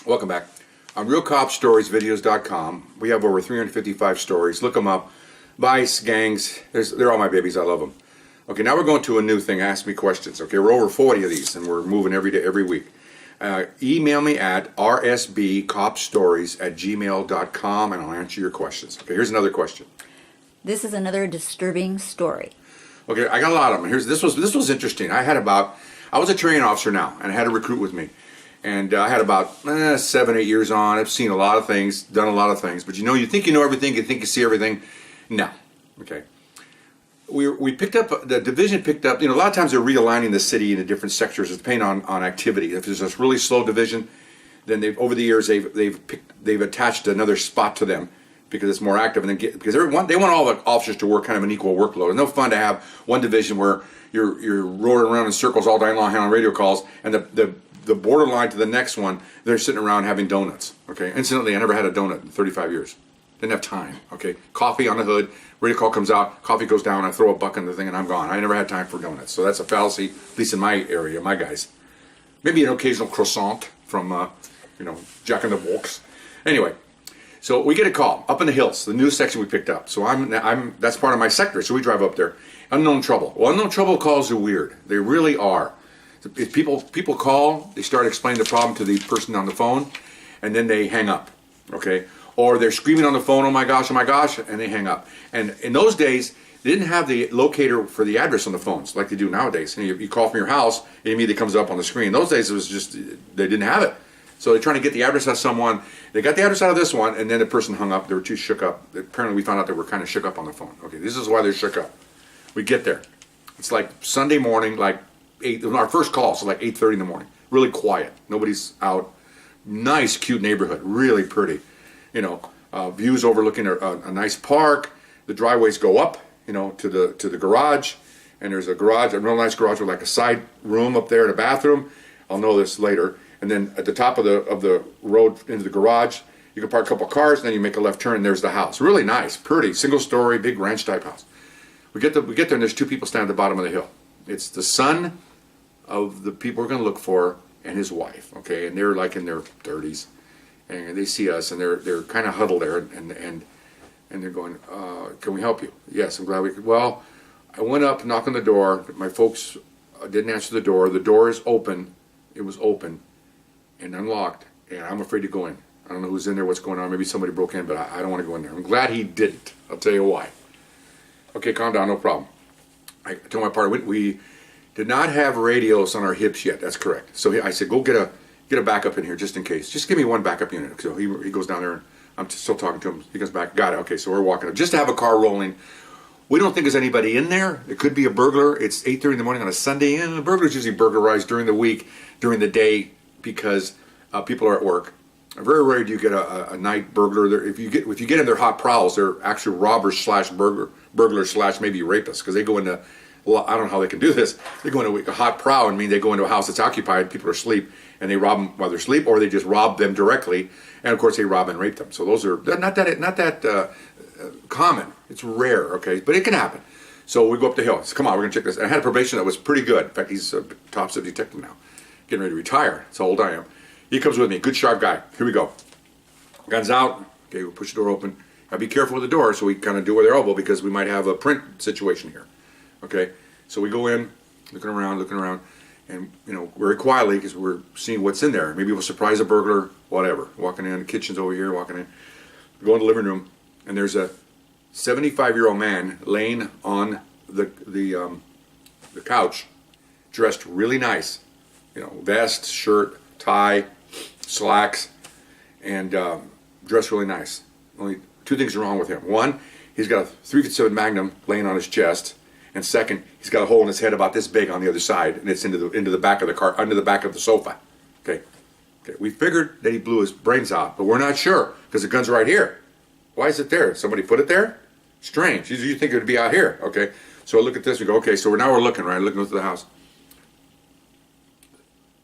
Welcome back. On RealCopStoriesVideos.com, we have over 355 stories. Look them up. Vice, gangs, they're all my babies. I love them. Okay, now we're going to a new thing. Ask me questions. Okay, we're over 40 of these, and we're moving every day, every week. Email me at rsbcopstories@gmail.com, and I'll answer your questions. Okay, here's another question. This is another disturbing story. Okay, I got a lot of them. This was interesting. I was a training officer now, and I had a recruit with me. And I had about 7, 8 years on. I've seen a lot of things, done a lot of things. But you think you know everything, you think you see everything. No. Okay. We picked up, the division picked up, a lot of times they're realigning the city into different sectors depending on activity. If there's a really slow division, then over the years they've attached another spot to them because it's more active, and because they want all the officers to work kind of an equal workload. It's no fun to have one division where you're roaring around in circles all day long handling radio calls, and the borderline to the next one, they're sitting around having donuts. Okay, incidentally, I never had a donut in 35 years. Didn't have time. Okay, coffee on the hood, radio call comes out, coffee goes down, I throw a buck in the thing, and I'm gone. I never had time for donuts, so that's a fallacy, at least in my area, my guys. Maybe an occasional croissant from, Jack in the Box. Anyway, so we get a call up in the hills, the new section we picked up. So that's part of my sector, so we drive up there. Unknown trouble. Well, unknown trouble calls are weird. They really are. If people call, they start explaining the problem to the person on the phone, and then they hang up, okay? Or they're screaming on the phone, oh my gosh, and they hang up. And in those days, they didn't have the locator for the address on the phones like they do nowadays. And you call from your house, it immediately comes up on the screen. Those days, it was just, they didn't have it. So they're trying to get the address out of someone. They got the address out of this one, and then the person hung up. They were too shook up. Apparently, we found out they were kind of shook up on the phone. Okay, this is why they're shook up. We get there. It's like Sunday morning, like our first call, so like 8:30 in the morning. Really quiet. Nobody's out. Nice, cute neighborhood. Really pretty. Views overlooking a nice park. The driveways go up, to the garage. And there's a real nice garage with like a side room up there and a bathroom. I'll know this later. And then at the top of the road into the garage, you can park a couple of cars, and then you make a left turn, and there's the house. Really nice, pretty, single-story, big ranch-type house. We get there, and there's two people standing at the bottom of the hill. It's the son of the people we're going to look for and his wife, okay? And they're like in their 30s, and they see us, and they're kind of huddled there, and they're going, can we help you? Yes, I'm glad we could. Well, I went up, knocked on the door. My folks didn't answer the door. The door is open. It was open and unlocked, and I'm afraid to go in. I don't know who's in there, what's going on. Maybe somebody broke in, but I don't want to go in there. I'm glad he didn't. I'll tell you why. Okay, calm down, no problem. I told my partner, we did not have radios on our hips yet. That's correct. So I said, go get a backup in here just in case. Just give me one backup unit. So he goes down there, and I'm still talking to him. He comes back, got it. Okay, so we're walking up. Just to have a car rolling. We don't think there's anybody in there. It could be a burglar. It's 8:30 in the morning on a Sunday, and the burglars usually burglarize during the week, during the day, because people are at work. Very rarely do you get a night burglar. If you get in their hot prowls, they're actually robbers / burglars / maybe rapists, because they go into, well, I don't know how they can do this. They go into a hot prowl, and they go into a house that's occupied, people are asleep, and they rob them while they're asleep, or they just rob them directly, and of course they rob and rape them. So those are not that common. It's rare, okay, but it can happen. So we go up the hill. So come on, we're gonna check this. And I had a probation that was pretty good. In fact, he's a top secret detective now, getting ready to retire. That's how old I am. He comes with me. Good, sharp guy. Here we go. Guns out. Okay, we push the door open. Gotta be careful with the door, so we kind of do with our elbow, because we might have a print situation here. Okay, so we go in, looking around, and very quietly, because we're seeing what's in there. Maybe we'll surprise a burglar, whatever. Walking in, the kitchen's over here. Walking in, we go in the living room, and there's a 75-year-old man laying on the couch, dressed really nice. Vest, shirt, tie, slacks, and dressed really nice. Only two things are wrong with him. One, he's got a 357 Magnum laying on his chest, and second, he's got a hole in his head about this big on the other side, and it's into the back of the car, under the back of the sofa. Okay. We figured that he blew his brains out, but we're not sure, because the gun's right here. Why is it there? Somebody put it there? Strange. You think it would be out here. Okay. So I look at this, we go, okay, so now we're looking, right? Looking into the house.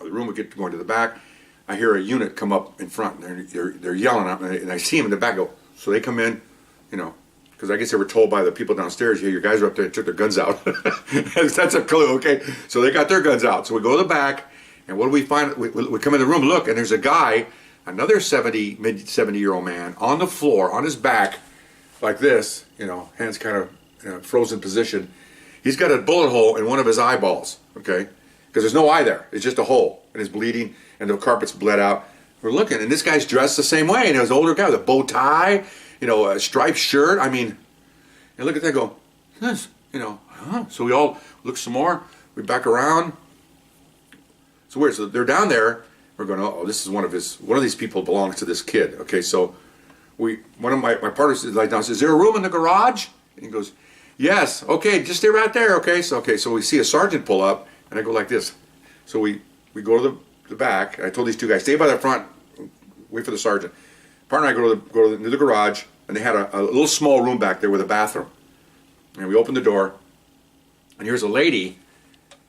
The room, we get going to the back. I hear a unit come up in front, and they're yelling at me, and I see them in the back. Go, so they come in, because I guess they were told by the people downstairs, "Hey, your guys are up there and took their guns out." That's a clue, okay? So they got their guns out. So we go to the back, and what do we find? We come in the room, look, and there's a guy another mid 70-year-old man on the floor, on his back, like this, hands kind of in a frozen position. He's got a bullet hole in one of his eyeballs, okay? Because there's no eye there. It's just a hole, and it's bleeding, and the carpet's bled out. We're looking, and this guy's dressed the same way, and he was an older guy with a bow tie, a striped shirt. I mean, and look at that, go, this, huh? So we all look some more. We back around. It's weird. So they're down there. We're going, oh, this is one of these people belongs to this kid. Okay, so one of my partners is like down, says, is there a room in the garage? And he goes, yes. Okay, just stay right there. Okay, so we see a sergeant pull up, and I go like this. So we go to the back. And I told these two guys, stay by the front, wait for the sergeant. Partner and I go to the garage, and they had a little small room back there with a bathroom. And we open the door, and here's a lady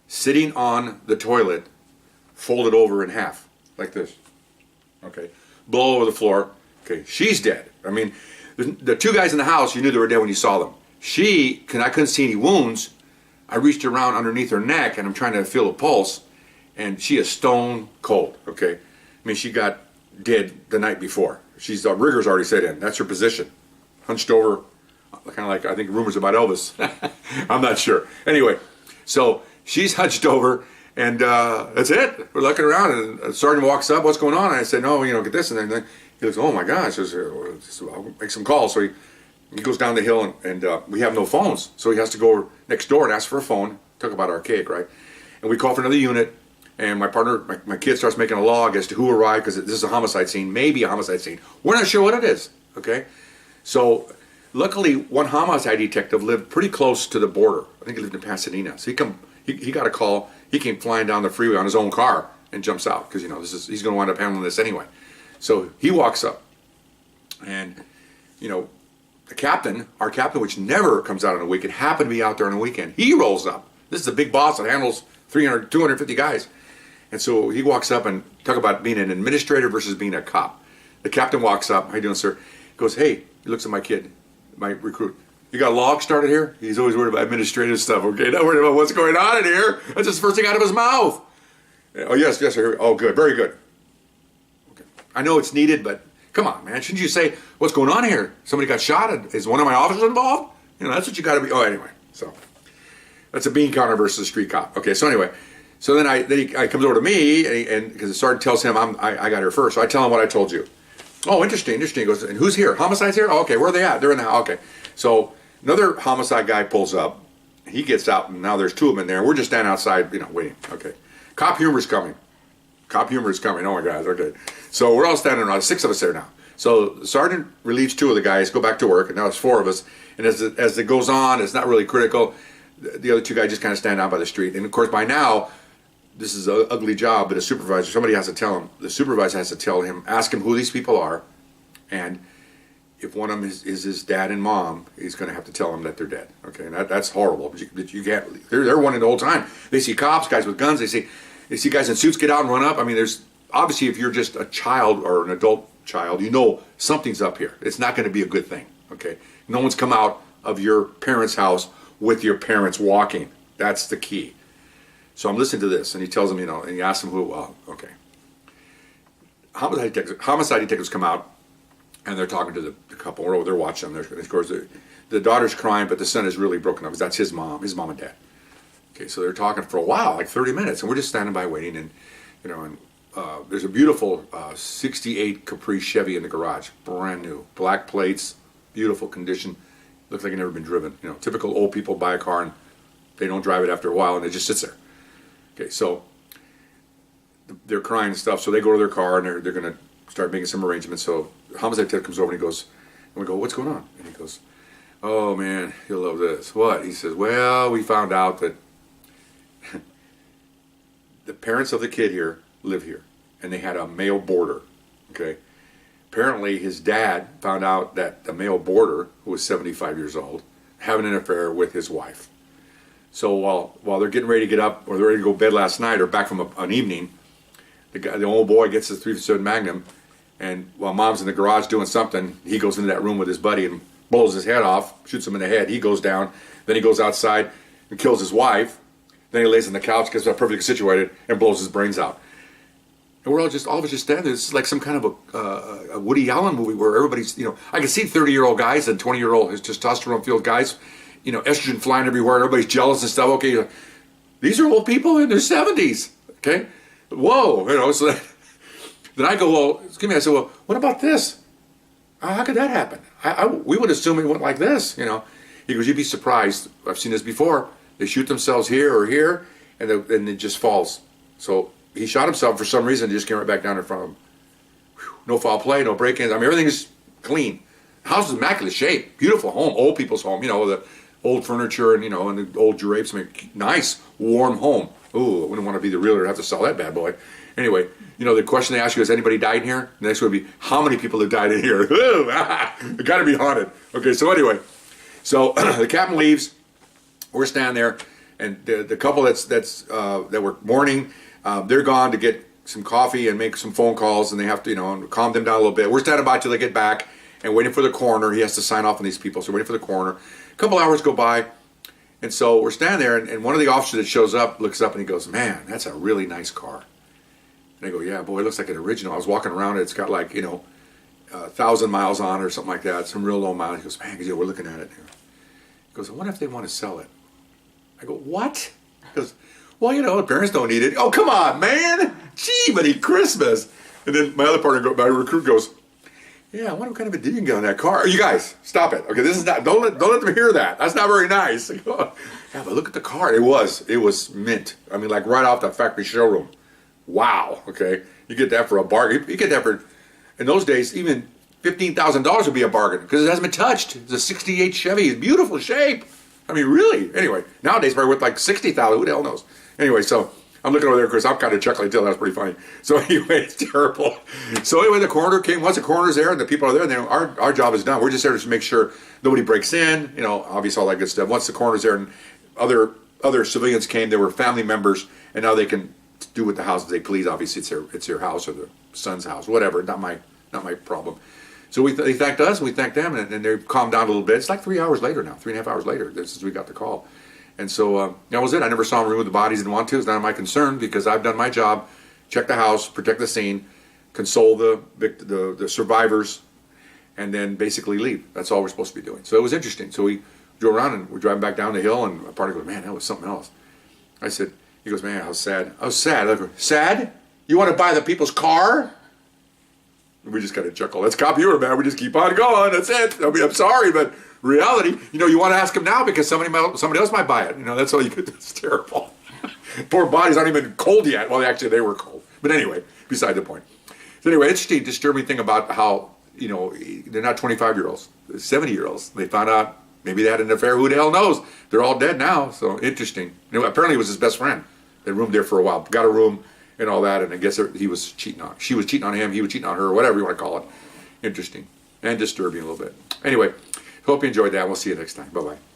sitting on the toilet, folded over in half, like this. Okay, blow over the floor. Okay, she's dead. I mean, the two guys in the house, you knew they were dead when you saw them. I couldn't see any wounds. I reached around underneath her neck, and I'm trying to feel a pulse, and she is stone cold. Okay, I mean, she got dead the night before. She's rigors already set in. That's her position, hunched over, kind of like I think rumors about Elvis. I'm not sure. Anyway, so she's hunched over. And that's it. We're looking around, and the sergeant walks up. What's going on? And I said, no, get this. And then he goes, oh my gosh, I'll make some calls. So he goes down the hill, and we have no phones. So he has to go next door and ask for a phone. Talk about archaic, right? And we call for another unit, and my partner, my kid starts making a log as to who arrived, because this is a homicide scene, maybe a homicide scene. We're not sure what it is, okay? So luckily, one homicide detective lived pretty close to the border. I think he lived in Pasadena. So he got a call. He came flying down the freeway on his own car and jumps out because he's going to wind up handling this anyway. So he walks up, and the captain, our captain, which never comes out on a weekend, happened to be out there on a weekend. He rolls up. This is a big boss that handles 300, 250 guys, and so he walks up and talk about being an administrator versus being a cop. The captain walks up. How you doing, sir? He goes, hey. He looks at my kid, my recruit. You got a log started here? He's always worried about administrative stuff, okay? Not worried about what's going on in here. That's just the first thing out of his mouth. Oh, yes, sir. Oh, good. Very good. Okay. I know it's needed, but come on, man. Shouldn't you say, what's going on here? Somebody got shot? Is one of my officers involved? That's what you got to be. Oh, anyway. So that's a bean counter versus a street cop. Okay, so anyway. So then he comes over to me, and because the sergeant tells him I got here first. So I tell him what I told you. Oh, interesting. He goes, and who's here? Homicide's here? Oh, okay. Where are they at? They're in the house. Okay. So another homicide guy pulls up. He gets out, and now there's two of them in there. We're just standing outside, waiting. Okay. Cop humor's coming. Oh, my God. Okay. So we're all standing around. 6 of us there now. So the sergeant relieves 2 of the guys, go back to work, and now it's 4 of us. And as it goes on, it's not really critical. The other 2 guys just kind of stand out by the street. And, of course, by now, this is an ugly job, but a supervisor, somebody has to tell him. The supervisor has to tell him, ask him who these people are, and if one of them is his dad and mom, he's going to have to tell them that they're dead. Okay, and that's horrible. But you can't. They're running the whole time. They see cops, guys with guns. They see guys in suits get out and run up. I mean, there's obviously, if you're just a child or an adult child, something's up here. It's not going to be a good thing. Okay, no one's come out of your parents' house with your parents walking. That's the key. So I'm listening to this, and he tells them, and he asks them who. Well, okay. Homicide detectives come out. And they're talking to the couple. They're watching them. Of course, the daughter's crying, but the son is really broken up because that's his mom and dad. Okay, so they're talking for a while, like 30 minutes, and we're just standing by waiting. And there's a beautiful '68 Caprice Chevy in the garage, brand new, black plates, beautiful condition. Looks like it never been driven. Typical old people buy a car and they don't drive it after a while, and it just sits there. Okay, so they're crying and stuff. So they go to their car and they're going to start making some arrangements. So the homicide detective comes over and he goes, and we go, what's going on? And he goes, oh man, you'll love this. What? He says, well, we found out that the parents of the kid here live here, and they had a male boarder. Okay. Apparently his dad found out that the male boarder, who was 75 years old, having an affair with his wife. So while they're getting ready to get up, or they're ready to go to bed last night, or back from an evening, the old boy gets his .357 Magnum, and while mom's in the garage doing something, he goes into that room with his buddy and blows his head off, shoots him in the head. He goes down. Then he goes outside and kills his wife. Then he lays on the couch, gets perfectly situated, and blows his brains out. And we're all of us just standing there. It's like some kind of a Woody Allen movie where everybody's, I can see 30-year-old guys and 20-year-old testosterone-filled guys, estrogen flying everywhere. Everybody's jealous and stuff. Okay, these are old people in their 70s. Okay, whoa, so then I go, well, excuse me. I said, well, what about this? How could that happen? We would assume it went like this, He goes, you'd be surprised. I've seen this before. They shoot themselves here or here, and it just falls. So he shot himself for some reason. He just came right back down in front of him. Whew. No foul play, no break-ins. I mean, everything is clean. The house is immaculate shape. Beautiful home, old people's home. The old furniture and and the old drapes. I mean, nice, warm home. Ooh, I wouldn't want to be the realtor and have to sell that bad boy. Anyway, the question they ask you, has anybody died in here? The next one would be, how many people have died in here? It got to be haunted. Okay, so anyway, the captain leaves. We're standing there, and the couple that were mourning, they're gone to get some coffee and make some phone calls, and they have to, calm them down a little bit. We're standing by till they get back and waiting for the coroner. He has to sign off on these people, so we're waiting for the coroner. A couple hours go by, and so we're standing there, and one of the officers that shows up looks up and he goes, man, that's a really nice car. And I go, yeah, boy, it looks like an original. I was walking around it. It's got 1,000 miles on it or something like that. Some real low mileage. He goes, man, we're looking at it. He goes, I wonder if they want to sell it. I go, what? He goes, well, the parents don't need it. Oh, come on, man. Gee, buddy, Christmas. And then my other partner, my recruit goes, yeah, I wonder what kind of a deal you can get on that car. You guys, stop it. Okay, this is not, don't let them hear that. That's not very nice. I go, yeah, but look at the car. It was mint. I mean, like right off the factory showroom. Wow, okay. You get that for a bargain. You get that for, in those days, even $15,000 would be a bargain because it hasn't been touched. It's a 68 Chevy. It's beautiful shape. I mean, really. Anyway, nowadays, probably worth like $60,000. Who the hell knows? Anyway, so I'm looking over there because I'm kind of chuckling too. That's pretty funny. So anyway, it's terrible. So anyway, the coroner came. Once the coroner's there and the people are there, and then our job is done. We're just there to make sure nobody breaks in, obviously all that good stuff. Once the coroner's there and other civilians came, there were family members, and now they can do with the house as they please. Obviously, it's their house or the son's house, whatever. Not my problem. So they thanked us, and we thanked them, and they calmed down a little bit. It's like 3 hours later now, 3.5 hours later, since we got the call. And so that was it. I never saw them remove the bodies. Didn't want to. It's not my concern because I've done my job, check the house, protect the scene, console the survivors, and then basically leave. That's all we're supposed to be doing. So it was interesting. So we drove around, and we're driving back down the hill, and my partner goes, man, that was something else. I said, he goes, man, I was sad. I was sad. I go, sad? You want to buy the people's car? And we just kind of chuckle. That's cop humor, man. We just keep on going. That's it. I mean, I'm sorry, but reality, you want to ask them now because somebody else might buy it. That's all you could do. It's terrible. Poor bodies aren't even cold yet. Well, actually, they were cold. But anyway, beside the point. So anyway, interesting, disturbing thing about how, they're not 25-year-olds. They're 70-year-olds. They found out maybe they had an affair. Who the hell knows? They're all dead now. So interesting. Apparently it was his best friend. They roomed there for a while. Got a room and all that. And I guess he was cheating on. She was cheating on him. He was cheating on her. Whatever you want to call it. Interesting. And disturbing a little bit. Anyway, hope you enjoyed that. We'll see you next time. Bye-bye.